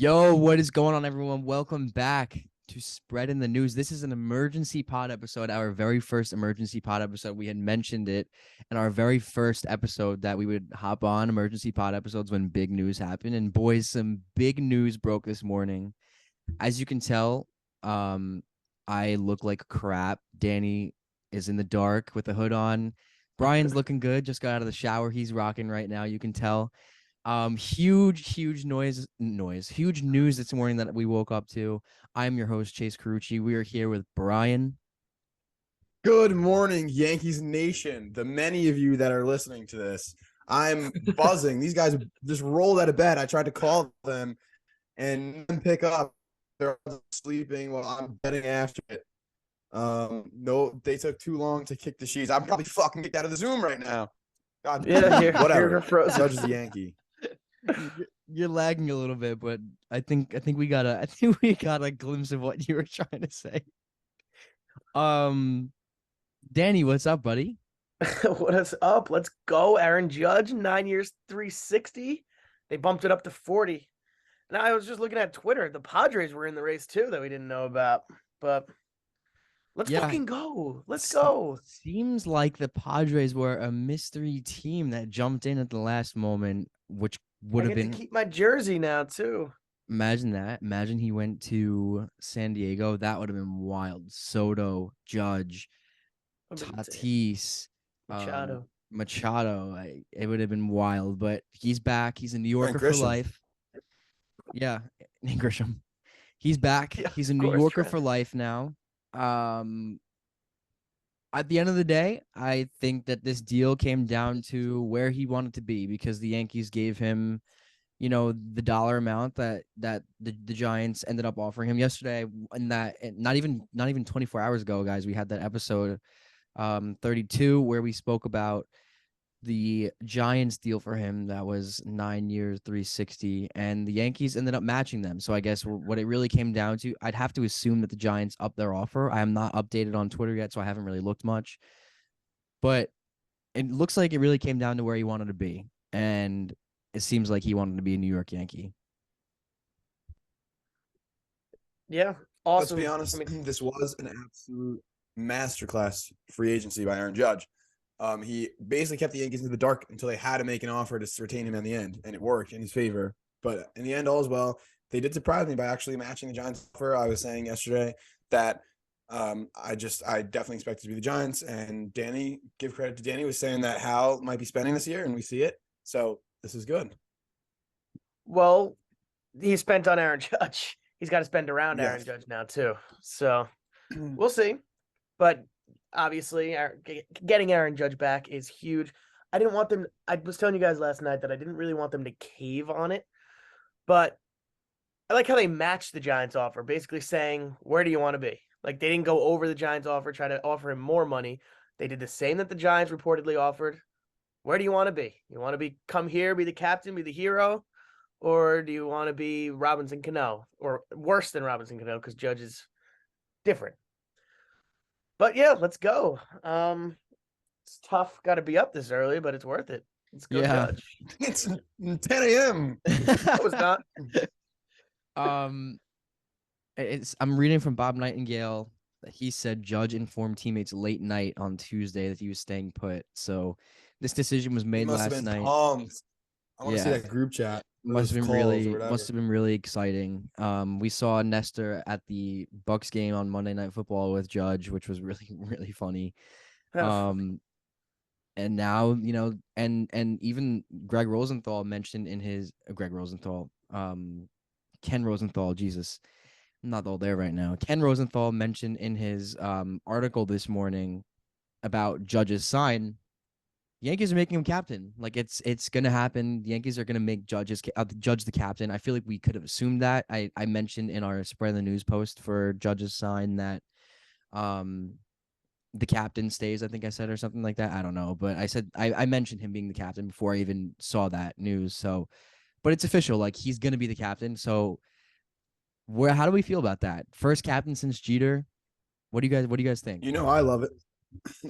Yo, what is going on, everyone? Welcome back to Spreading the News. This is an emergency pod episode, our very first emergency pod episode. We had mentioned it in our very first episode that we would hop on emergency pod episodes when big news happened. And boys, some big news broke this morning. As you can tell, I look like crap. Danny is in the dark with the hood on. Brian's looking good, just got out of the shower. He's rocking right now, you can tell. Huge huge news this morning that we woke up to. I'm your host, Chase Carucci. We are here with Brian. Good morning, Yankees Nation. The many of you that are listening to this, I'm buzzing. These guys just rolled out of bed. I tried to call them and pick up. They're sleeping while I'm betting after it. No, they took too long to kick the sheets. I'm probably fucking kicked out of the Zoom right now. God, Yeah, whatever. Judge is the Yankee. You're lagging a little bit, but I think we got a glimpse of what you were trying to say. Danny, what's up, buddy? What is up? Let's go. Aaron Judge, 9 years, 360. They bumped it up to 40. Now I was just looking at Twitter. The Padres were in the race too that we didn't know about. But let's fucking go. Let's go. Seems like the Padres were a mystery team that jumped in at the last moment, which would have been to keep my jersey now too. Imagine that. Imagine he went to San Diego. That would have been wild. Soto, Judge, Tatis, Machado. It would have been wild, but he's back. He's a New Yorker for life. Yeah, Nick Grisham. He's back. Yeah, he's a New Yorker for life now. At the end of the day, I think that this deal came down to where he wanted to be because the Yankees gave him, the dollar amount that the Giants ended up offering him yesterday. And that not even 24 hours ago, guys, we had that episode 32 where we spoke about the Giants deal for him that was 9 years, 360, and the Yankees ended up matching them. So I guess what it really came down to, I'd have to assume that the Giants upped their offer. I am not updated on Twitter yet, so I haven't really looked much. But it looks like it really came down to where he wanted to be, and it seems like he wanted to be a New York Yankee. Yeah, awesome. Let's be honest, this was an absolute masterclass free agency by Aaron Judge. He basically kept the Yankees in the dark until they had to make an offer to retain him in the end, and it worked in his favor. But in the end, all is well. They did surprise me by actually matching the Giants' offer. I was saying yesterday that I definitely expected to be the Giants, and Danny, give credit to Danny, was saying that Hal might be spending this year, and we see it. So this is good. Well, he spent on Aaron Judge. He's got to spend around Aaron Judge now too. So we'll see. But obviously, getting Aaron Judge back is huge. I didn't want them. I was telling you guys last night that I didn't really want them to cave on it, but I like how they matched the Giants' offer, basically saying, "Where do you want to be?" Like they didn't go over the Giants' offer, try to offer him more money. They did the same that the Giants reportedly offered. Where do you want to be? You want to come here, be the captain, be the hero, or do you want to be Robinson Cano, or worse than Robinson Cano because Judge is different? But yeah, let's go. It's tough. Got to be up this early, but it's worth it. Let's go, Judge. It's 10 a.m. That was not. I'm reading from Bob Nightingale that he said Judge informed teammates late night on Tuesday that he was staying put. So this decision was made last night. Pumped. I want to see that group chat. Must have been really exciting. We saw Nestor at the Bucks game on Monday Night Football with Judge, which was really, really funny. And now, and even Ken Rosenthal, Jesus, I'm not all there right now. Ken Rosenthal mentioned in his article this morning about Judge's sign. Yankees are making him captain. Like it's gonna happen. The Yankees are gonna make Judge the captain. I feel like we could have assumed that. I mentioned in our Spread the News post for Judge's sign that the captain stays, I think I said, or something like that. I don't know. But I said I mentioned him being the captain before I even saw that news. So but it's official, like he's gonna be the captain. So how do we feel about that? First captain since Jeter. What do you guys think? I love it.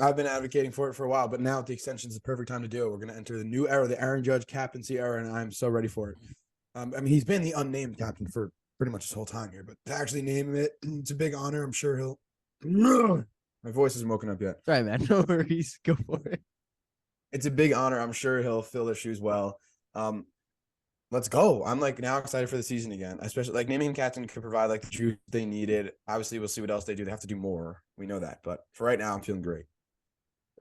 I've been advocating for it for a while, but now the extension is the perfect time to do it. We're going to enter the new era, the Aaron Judge captaincy era, and I'm so ready for it. I mean, he's been the unnamed captain for pretty much his whole time here, but to actually name him it's a big honor. I'm sure he'll. My voice isn't woken up yet. Sorry, man. No worries. Go for it. It's a big honor. I'm sure he'll fill their shoes well. Let's go. I'm like now excited for the season again, especially like naming him captain could provide like the truth they needed. Obviously, we'll see what else they do. They have to do more. We know that, but for right now, I'm feeling great.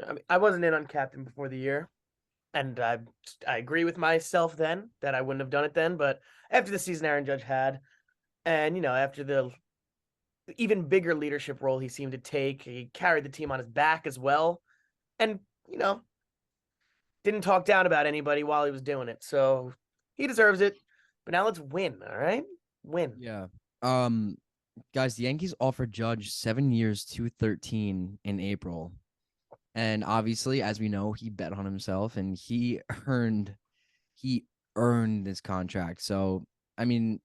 I mean, I wasn't in on captain before the year, and I agree with myself then that I wouldn't have done it then. But after the season Aaron Judge had, and after the even bigger leadership role he seemed to take, he carried the team on his back as well, and didn't talk down about anybody while he was doing it. So he deserves it. But now let's win, all right? Win. Yeah. Guys, the Yankees offered Judge 7 years, 213 in April. And obviously, as we know, he bet on himself and he earned this contract. So, I mean,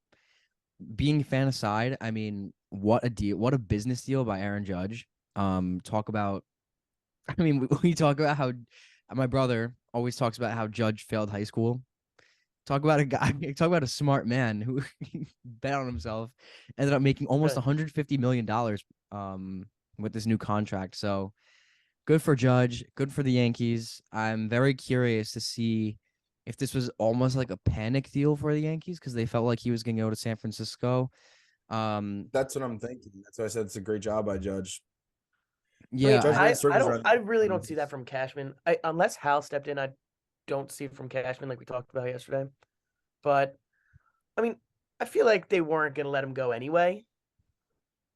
being fan aside, I mean, what a deal, what a business deal by Aaron Judge. Talk about I mean, we talk about how my brother always talks about how Judge failed high school. Talk about a guy, talk about a smart man who bet on himself, ended up making almost $150 million with this new contract. So good for Judge, good for the Yankees. I'm very curious to see if this was almost like a panic deal for the Yankees because they felt like he was going to go to San Francisco. That's what I'm thinking. That's why I said it's a great job by Judge. Yeah, I really don't see that from Cashman. Unless Hal stepped in, I don't see it from Cashman like we talked about yesterday. But I mean, I feel like they weren't gonna let him go anyway.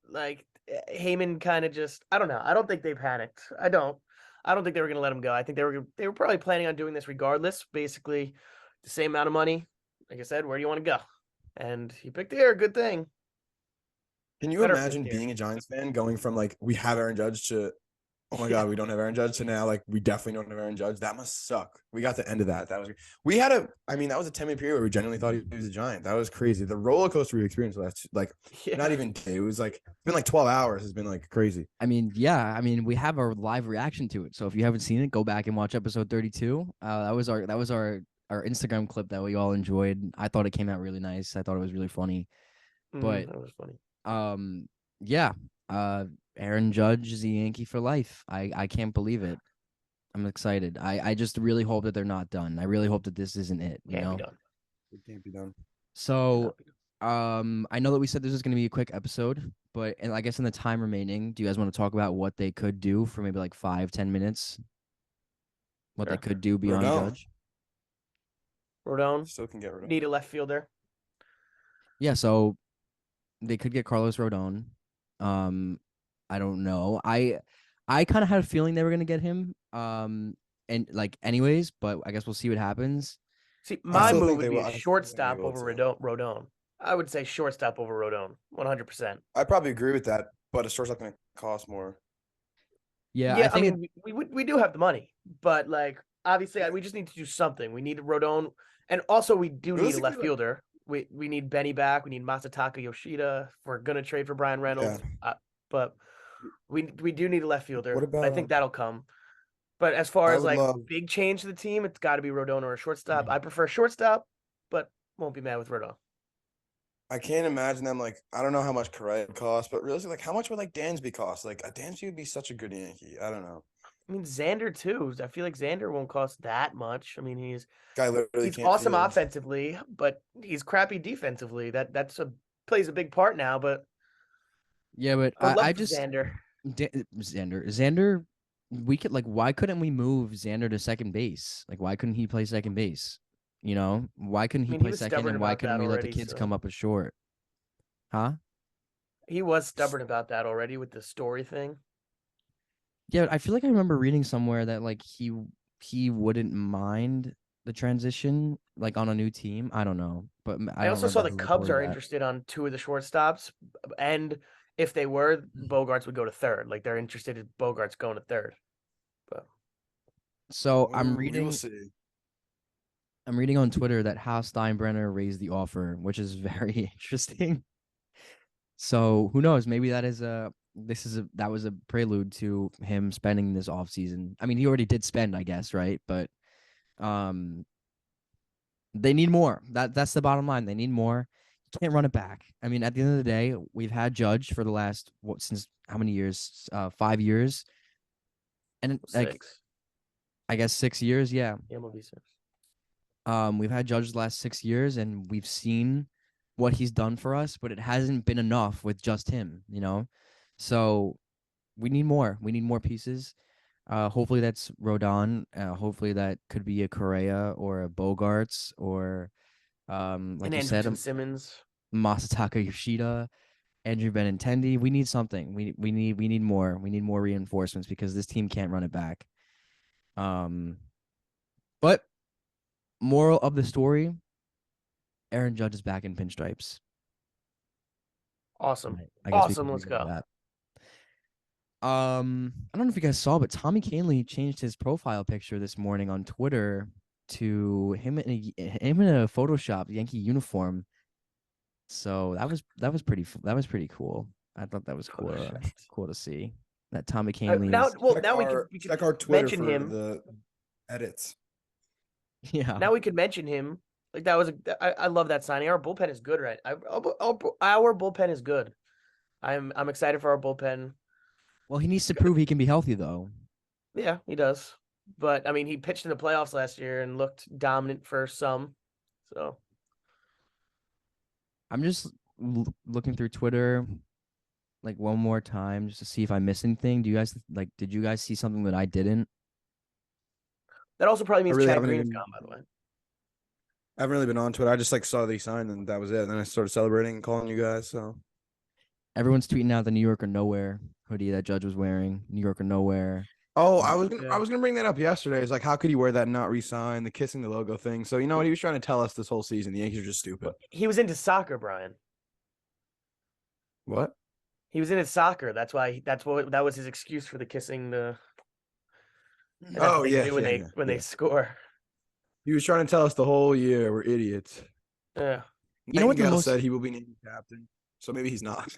Like Heyman kind of just, I don't know. I don't think they panicked. I don't think they were gonna let him go. I think they were probably planning on doing this regardless. Basically, the same amount of money. Like I said, where do you want to go? And he picked here. Good thing. Can you imagine being a Giants fan going from like we have Aaron Judge to oh my god we don't have Aaron Judge to now like we definitely don't have Aaron Judge? That must suck. We got the end of that. That was we had a I mean that was a 10-minute period where we genuinely thought he was a Giant. That was crazy. The roller coaster we experienced last like not even day. It was like it's been like 12 hours. It's been like crazy. I mean, yeah. I mean, we have our live reaction to it. So if you haven't seen it, go back and watch episode 32. That was our Instagram clip that we all enjoyed. I thought it came out really nice. I thought it was really funny. But that was funny. Yeah. Aaron Judge is a Yankee for life. I can't believe it. I'm excited. I just really hope that they're not done. I really hope that this isn't it. You know? It can't be done. So, I know that we said this was going to be a quick episode, but and I guess in the time remaining, do you guys want to talk about what they could do for maybe like 5-10 minutes? What they could do beyond Judge? Rodon still can get Rodon. Need a left fielder. Yeah, so they could get Carlos Rodon. I don't know. I kind of had a feeling they were gonna get him. And like anyways, but I guess we'll see what happens. See, my move would be a shortstop over Rodon. I would say shortstop over Rodon, 100%. I probably agree with that, but a shortstop going to cost more. Yeah, I mean, we do have the money, but like obviously we just need to do something. We need Rodon, and also we do need a left fielder. We need Benny back. We need Masataka Yoshida. If we're gonna trade for Brian Reynolds, but we do need a left fielder. What about, I think that'll come. But as far as like big change to the team, it's got to be Rodon or a shortstop. I prefer shortstop, but won't be mad with Rodon. I can't imagine them like I don't know how much Correa costs, but really like how much would like Dansby cost? Like a Dansby would be such a good Yankee. I don't know. I mean Xander too. I feel like Xander won't cost that much. I mean he's he's awesome offensively, but he's crappy defensively. That's plays a big part now. But yeah, but I just Xander. Xander. We could like why couldn't we move Xander to second base? Like why couldn't he play second base? You know, why couldn't he play second and why couldn't we let the kids come up a short? Huh? He was stubborn about that already with the Story thing. Yeah, I feel like I remember reading somewhere that like he wouldn't mind the transition like on a new team. I don't know, but I also saw the Cubs are interested on 2 of the shortstops, and if they were, Bogarts would go to third. Like they're interested in Bogarts going to third. But so I'm reading on Twitter that Hal Steinbrenner raised the offer, which is very interesting. So who knows? Maybe that was a prelude to him spending this offseason. I mean, he already did spend, I guess, right? But They need more. That's the bottom line. They need more. You can't run it back. I mean, at the end of the day, we've had Judge for the last since how many years? 5 years, and like 6. I guess 6 years. Yeah. Yeah, will be 6. We've had Judge the last 6 years, and we've seen what he's done for us, but it hasn't been enough with just him. So we need more. We need more pieces. Hopefully that's Rodon. Hopefully that could be a Correa or a Bogarts or like And you said, Andrelton Simmons. Masataka Yoshida, Andrew Benintendi. We need something. We need more. We need more reinforcements because this team can't run it back. But moral of the story: Aaron Judge is back in pinstripes. Awesome. I guess Awesome. Let's go. that. I don't know if you guys saw, but Tommy Kahnle changed his profile picture this morning on Twitter to him in a Photoshop Yankee uniform. So that was pretty cool. I thought that was cool to see that Tommy Kahnle. Now we can check our Twitter mention for him. the edits. Yeah. Now we could mention him. Like that was I love that signing. Our bullpen is good, right? Our bullpen is good. I'm excited for our bullpen. Well, he needs to prove he can be healthy, though. Yeah, he does. But I mean, he pitched in the playoffs last year and looked dominant for some. So I'm just looking through Twitter like one more time just to see if I missed anything. Did you guys see something that I didn't? That also probably means really Chad Green is gone, by the way. I haven't really been on Twitter. I just saw that he signed and that was it. And then I started celebrating and calling you guys. So everyone's tweeting out the New York or Nowhere hoodie that Judge was wearing. New York or Nowhere. Oh, I was gonna bring that up yesterday. It's like, how could he wear that and not re-sign the kissing the logo thing? So you know what he was trying to tell us this whole season? The Yankees are just stupid. He was into soccer, Brian. What? He was into soccer. That was his excuse for the kissing the. Oh yeah, when they score. He was trying to tell us the whole year we're idiots. Yeah. You know what the most said he will be named captain, so maybe he's not.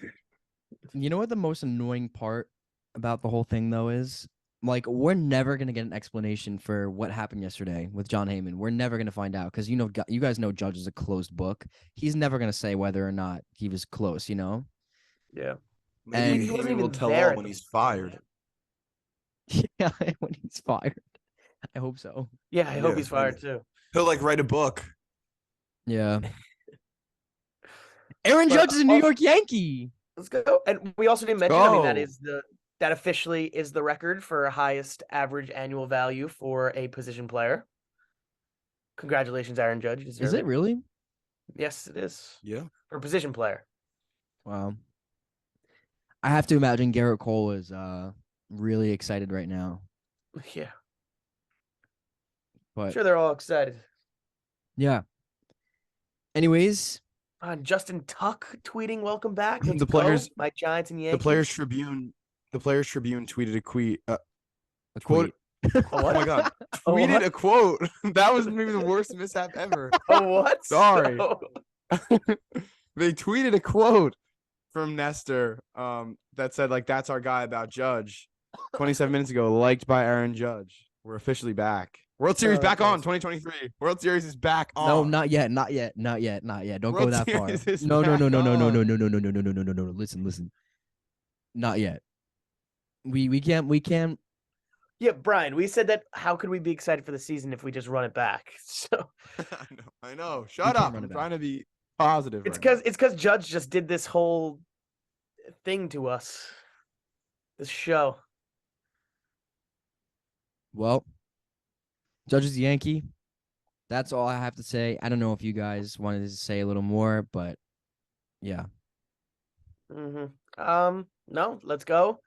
You know what the most annoying part about the whole thing though is? Like, we're never gonna get an explanation for what happened yesterday with John Heyman. We're never gonna find out because you guys know Judge is a closed book. He's never gonna say whether or not he was close. Yeah. Maybe Heyman will tell all when he's fired. Yeah, when he's fired. I hope so. Yeah, I hope he's fired too. He'll write a book. Yeah. Aaron Judge is a New York Yankee. Let's go. And we also didn't mention. I mean, that officially is the record for highest average annual value for a position player. Congratulations, Aaron Judge. Is it really? Yes, it is. Yeah. For a position player. Wow. I have to imagine Garrett Cole is really excited right now. Yeah. But I'm sure they're all excited. Yeah. Anyways. Justin Tuck tweeting, "Welcome back." The players, my Giants and Yankees. The Players Tribune tweeted a quote. Oh my god! Tweeted a quote. That was maybe the worst mishap ever. Oh what? Sorry. They tweeted a quote from Nestor that said that's our guy about Judge. 27 minutes ago, liked by Aaron Judge. We're officially back. World Series back on 2023. World Series is back on. No, not yet. Don't go that far. No. Listen. Not yet. We can't. Yeah, Brian, we said that. How could we be excited for the season if we just run it back? So I know. Shut up. I'm trying to be positive. It's because Judge just did this whole thing to us. This show. Well, Judge is a Yankee. That's all I have to say. I don't know if you guys wanted to say a little more, but yeah. No, let's go.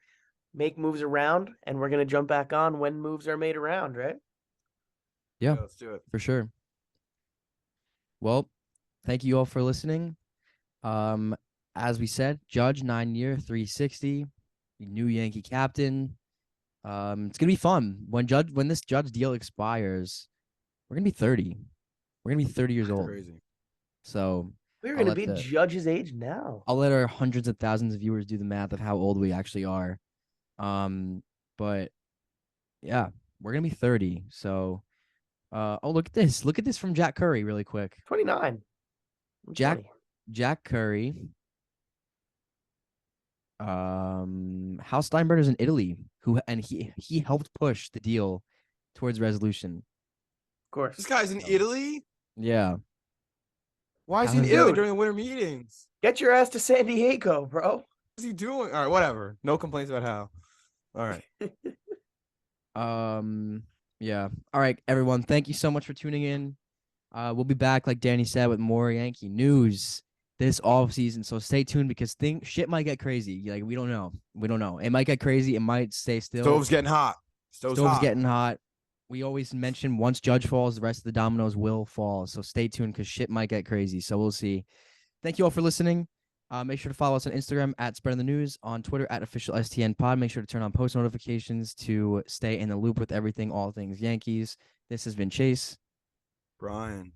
Make moves around, and we're gonna jump back on when moves are made around, right? Yeah, let's do it for sure. Well, thank you all for listening. As we said, Judge 9-year, 360, new Yankee captain. It's gonna be fun when this Judge deal expires. We're gonna be 30. We're gonna be 30 years old. Crazy. So we're gonna be Judge's age now. I'll let our hundreds of thousands of viewers do the math of how old we actually are. But yeah, we're gonna be 30. So Oh, look at this. Look at this from Jack Curry really quick. 29. Jack Curry. House Steinbrenner's in Italy, he helped push the deal towards resolution. Of course. This guy's in Italy? Yeah. Why is he in Italy during the winter meetings? Get your ass to San Diego, bro. What is he doing? All right, whatever. No complaints about how. All right. Yeah. All right, everyone. Thank you so much for tuning in. We'll be back, like Danny said, with more Yankee news this off season. So stay tuned because shit might get crazy. Like we don't know. It might get crazy. It might stay still. Stove's getting hot. Stove's getting hot. We always mention once Judge falls, the rest of the dominoes will fall. So stay tuned because shit might get crazy. So we'll see. Thank you all for listening. Make sure to follow us on Instagram at Spreading the News, on Twitter at official STN Pod. Make sure to turn on post notifications to stay in the loop with everything, all things Yankees. This has been Chase. Brian.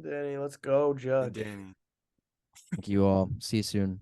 Danny, let's go, Judge. Danny. Thank you all. See you soon.